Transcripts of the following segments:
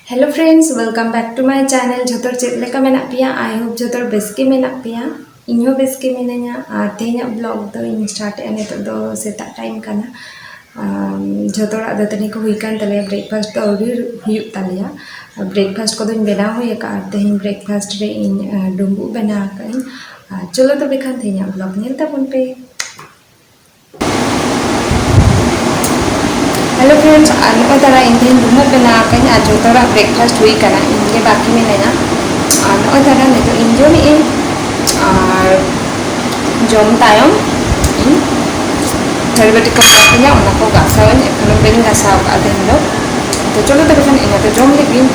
Hello friends welcome back to my channel जोतर चेक लेका मेना पिया आई होप जोतर बेस के मेना पिया इन्हो बेस के मिनाया और तेना ब्लॉग दो इन स्टार्ट ए नितो दो सेता टाइम काना जोतरा दतनी को हुई कान तले ब्रेकफास्ट दो अवरी हुयुग तालिया ब्रेकफास्ट को दिन बेना हुई का तेन ब्रेकफास्ट रे इन डुंबू बना का चलो तो बेखान तेना ब्लॉग नेल ताबन पे। हेलो फ्रेंड्स नॉय तारा इन दिन डुंबू बना का आज जोतरा ब्रेकफास्ट हुई काना इनके बाकी मिनाया नॉय तारा नितो इन जोम इन और जोम तायम इन थरबेटी को पातिया ओना को गासावन एखनो बेन गासाव का दिन दो तो चलो तो बेखान इन तो जोम लेकिन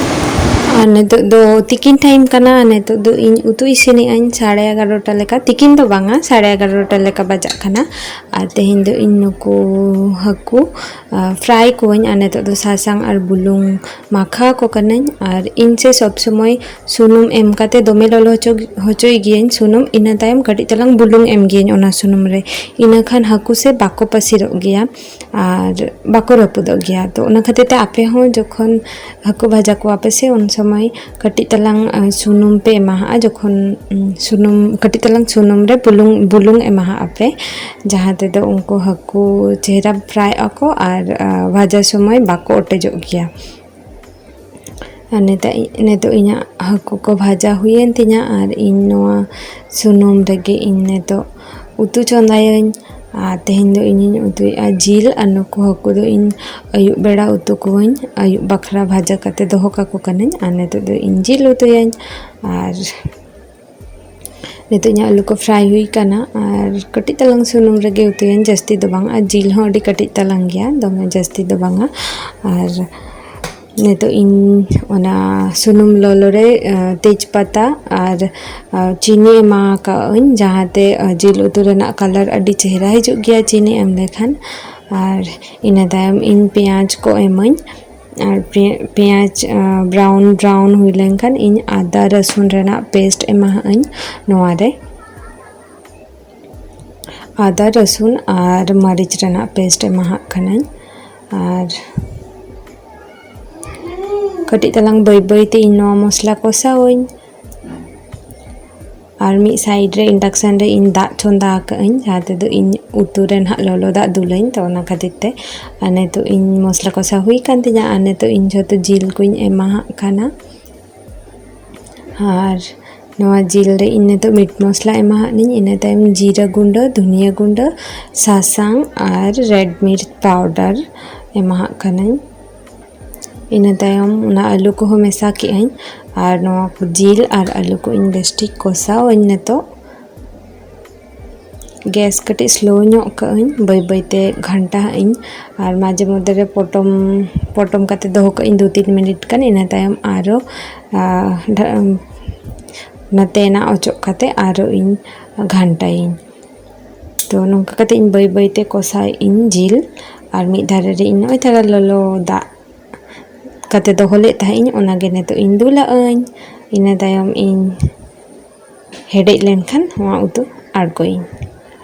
नितो दो तिकिन टाइम काना नितो दो इन उतु इसिनी आइन 11:30 लेका तिकिन दो बांगा 11:30 लेका बजा खाना और तेहिन दो इन नुको हाकू फ्राई को नितो दो सासांग और बुलुंग माखा को कनाइन और इन से सब समय सुनुम एम काते दोमे ललो होचोय गियन सुनुम इना तायम कटी तलांग बुलुंग एम गियन ओना सुनुम रे इना खान हाकू से बाको पसिरो गया और बाको रपुदो गया तो ओना खातिर ते आपे हो जखन हाकू भाजा को आपे से उन समय कटी तलांग सुनुम पे एमाहा जखन सुनुम कटी तलांग सुनुम रे बुलुंग एमाहा आपे जहाँ ते दो उनको हाकू चेहरा फ्राई आको और भाजा समय बाको ओटेजो गया नेतो इना हाकू को भाजा हुयेन तिना और इन नोआ सुनुम रेगे इन नेतो उतु चंदायन तेहन दो इन उतुया जिल और नुको हाकू दो इन अयुब बेड़ा उतु कोइन अयुब बखरा भाजा काते दोहो काको कनेन और नेतो दो इन जिल उतुयान और नेतो इना आलू को फ्राई हुई काना और कटी तलांग सुनुम रेगे उतुयान जस्ती दो बांगा और जिल हो अडी कटी तलांग गया दोमे जस्ती दो बांगा और नेतो इन ओना सुनुम लोलो रे तेजपत्ता और चीनी एमा का जहाँते जिल उतु रेना कलर अडी चेहरा हिजुग गया चीनी एम लेखान और इना तायम इन पेंयाज को एमन और पेंयाज ब्राउन हुई लेखान इन आदा रसुन रेना पेस्ट एमा नोआ रे आदा रसुन और मरीच रेना पेस्ट एमा खाना और कटी तलांग बै ते इन नोआ मसला कोसावइन और मी साइड रे इंडक्शन रे इन दा चंदा काइन जाते दो इन उतु रे ना लोलो दा दुलाइन तो ओना खातिर ते आने तो इन मसला कोसा हुई कान तिना आने तो इन जतो जिल को इन एमा खाना और नोआ जिल रे इन तो मीट मसला एमा निन इन तायम जीरा गुंड धनिया गुंड सासांग और रेड मिर्च पाउडर एमा खाना इन तायम उना आलू को मेसा के आइन और नोआ को जिल और आलू को इन बेस्टिक कोसाव इन तो गैस कटी स्लो नो काइन बै ते घंटा इन और माजे मध्य रे पटम काते दोहो का इन 2-3 मिनट कान इन तायम आरो नतेना ओचो काते आरो इन घंटा इन तो नोंका काते इन बै ते कोसा इन जिल और मी धारे रे इन ओय थारा ललो दा काते दोहोले ताइन ओनागे नेतो इन दुला आइन इन तायम इन हेडेज लेनखान वा उतु आड़गोइन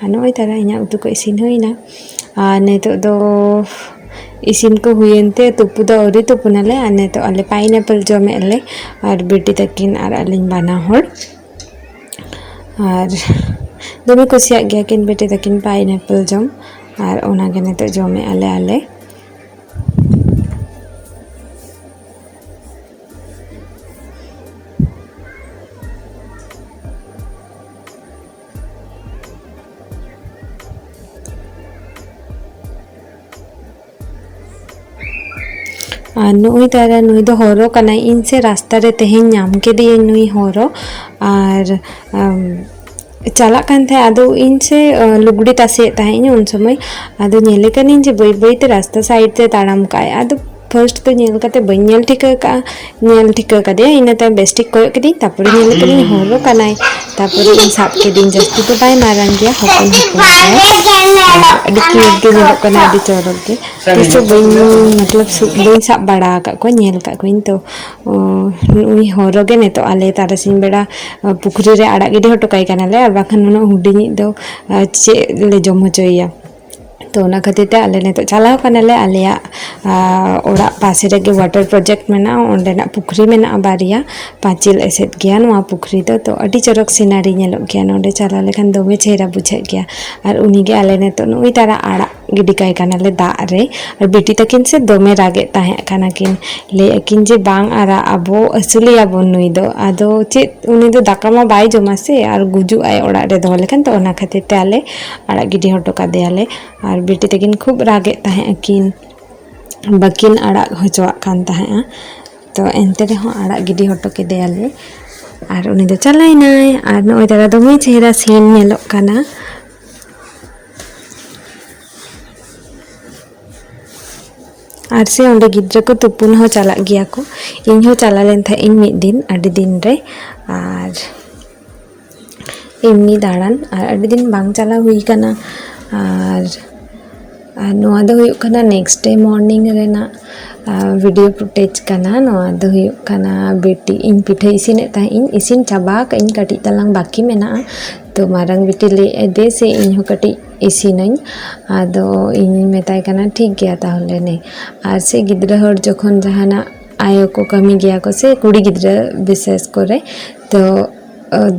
नोय तारा इना उतु को इसिन होइना और नेतो दो इसिन को हुयेनते तुपु दो औरी तुपुनाले और नेतो आले पाइनएप्पल जमेले और बेटी तकिन और आलिन बाना होड़ और दोमे कुसिया गया किन बेटी तकिन पाइनएप्पल जम और ओनागे नेतो जमे आले नुई तारा नुई दो होरो कना इन से रास्ता रे तेहेन नाम के दिए नुई होरो और चला कान थे आदो इन से लुगड़ी तासे ताहेन उन समय आदो नेले कनिन जे बै ते रास्ता साइड ते ताड़ाम काय आदो फर्स्ट तो नेल काते बई नेल ठिका का दे इन ता बेस्टिक कोय कदी तापर नेल कनी होरो कनाय तापर इन साप के दिन जस्ती तो बाय मारन गया हपन अडी क्यूट गे नेल कना अडी चोरक गे तिसे बई मतलब बई साप बड़ा का को नेल का को इन तो उनी होरो गे ने तो आले तारसिन बेड़ा पुखरी रे आड़ा गिडी हटो काय कनाले और बाखन नुनो हुडिनी दो चे ले जम होचोया तो उना खातिर ते आले नितो चलाव कनाले आलेया ओड़ा पासे रेगे वाटर प्रोजेक्ट मेना ओंडेना पुखरी मेना बारिया पाचिल एसेद गया नोआ पुखरी तो अडी चरक सिनारी नेलोग गया नोंडे चला लेखान दोमे चेहरा बुझे गया और उनीगे आले नितो नुई तारा आड़ा गिडी काई कानाले दाग रे और बेटी तकिन से दोमे रागे ताहे काना किन ले किन जे बांग आरा अबो असुलिया बोन नुई दो आदो चेत उनी दो दाका मा बाय जमा से और गुजु आय ओड़ा रे दो लेखान तो ओना खातिर ते आले आड़ा गिडी हटो कादेयाले और बेटी तकिन खूब रागे ताहे अकिन बाकिन आड़ा हचवा कान ताहे तो एनते रे हो आड़ा गिडी हटो केदेयाले और उनी दो चलाइनाय और नोय तारा दोमे चेहरा सीन नेलोग काना और से ओंडे गिद्रा को तुपुन हो चला गया को इन हो चला लेन था इन मिद दिन अडी दिन रे और इमनी दाड़ान और अडी दिन बांग चला हुई कना और नोआ दो हुई कना नेक्स्ट डे मॉर्निंग रेना वीडियो फुटेज कना नोआ दो हुई कना बेटी इन पिठा इसिने ता इन इसिन चाबा का इन कटी तलांग बाकी मेना तो मारंग बेटी ले दे से इन हो कटी इसिनኝ आदो इन मेताय कना ठीक गया ताहले ने आर से गिद्रा हर जखन जहाना आयो को कमी गया को से कुड़ी गिद्रा विशेष करे तो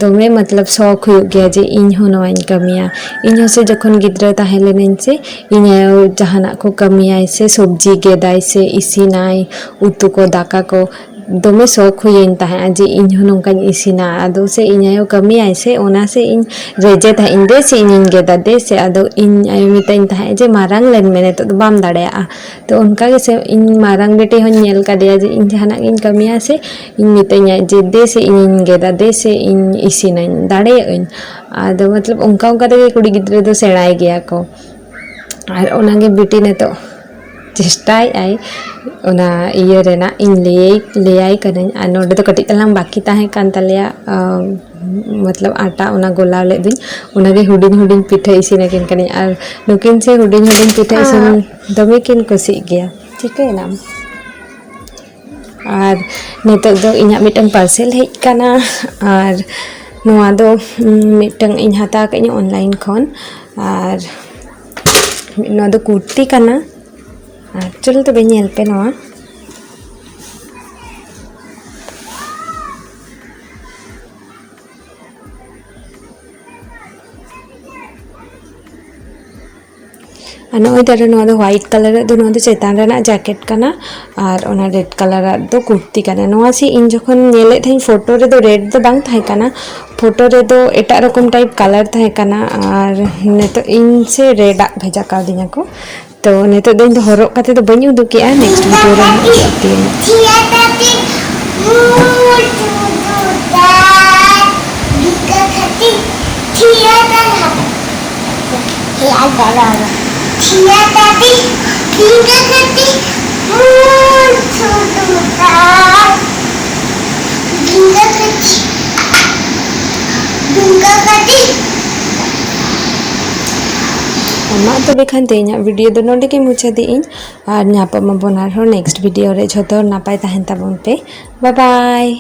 दोमे मतलब शौक हो गया जे इन हो नवाइन कमिया इन हो से जखन गिद्रा ताहेले नेन से इन आयो जहाना को कमिया से सब्जी गेदाय से इसिनाय उतु को दाका को दोमे शौक हुई ताहे जे इन हो नोंका इसिना आदो से इन आयो कमी आय से ओना से इन रेजे था इन दे से इन गेदा दे से आदो इन आयो मिताइन ताहे जे मारांग लेन मेने तो बाम दाड़ेया तो उनका के से इन मारांग बेटे हो नेल का दिया जे इन जहाना इन कमिया से इन मिताइन जे दे से इन गेदा दे से इन इसिना दाड़े इन आदो मतलब उनका उनका ते कुड़ी गिद्रे दो सेड़ाय गया को और ओनागे बेटी ने तो चेष्टाय आई ओना इये रेना इन लेयाई करें और नोडे तो कटी तलांग बाकी ताहे कान तलेया मतलब आटा ओना गोलाव ले दिन ओनागे हुडिन हुडिन पिठा इसिन किन कने और नुकिन से हुडिन हुडिन पिठा इसिन दमे किन कुसी गया ठीक है ना और नितो दो इना मिटन पार्सल हेज काना और नोआ दो मिटन इन हाता कनी ऑनलाइन खन और नोआ दो कुर्ती काना चलो तो बेल पे नवा नोई दारे व्हाइट कलर दो चेतान रेना जैकेट काना और ओना रेड कलर दो कुर्ती काना नोआ से इन जखन नेले थे फोटो रे दो रेड दो बांग थाहे काना फोटो रे दो एटा रकम टाइप कलर थाहे काना और नेतो इन से रेड आ भेजा कर दिया को तो नेतो दिन तो हरक काते तो बनी उदुकिया नेक्स्ट वीडियो तो बेखान तेना वीडियो दो नोडे के मुचा दी इन और नापा मबोनार हो नेक्स्ट वीडियो रे झोतो नापाय ताहेन ताबोन पे बाय बाय।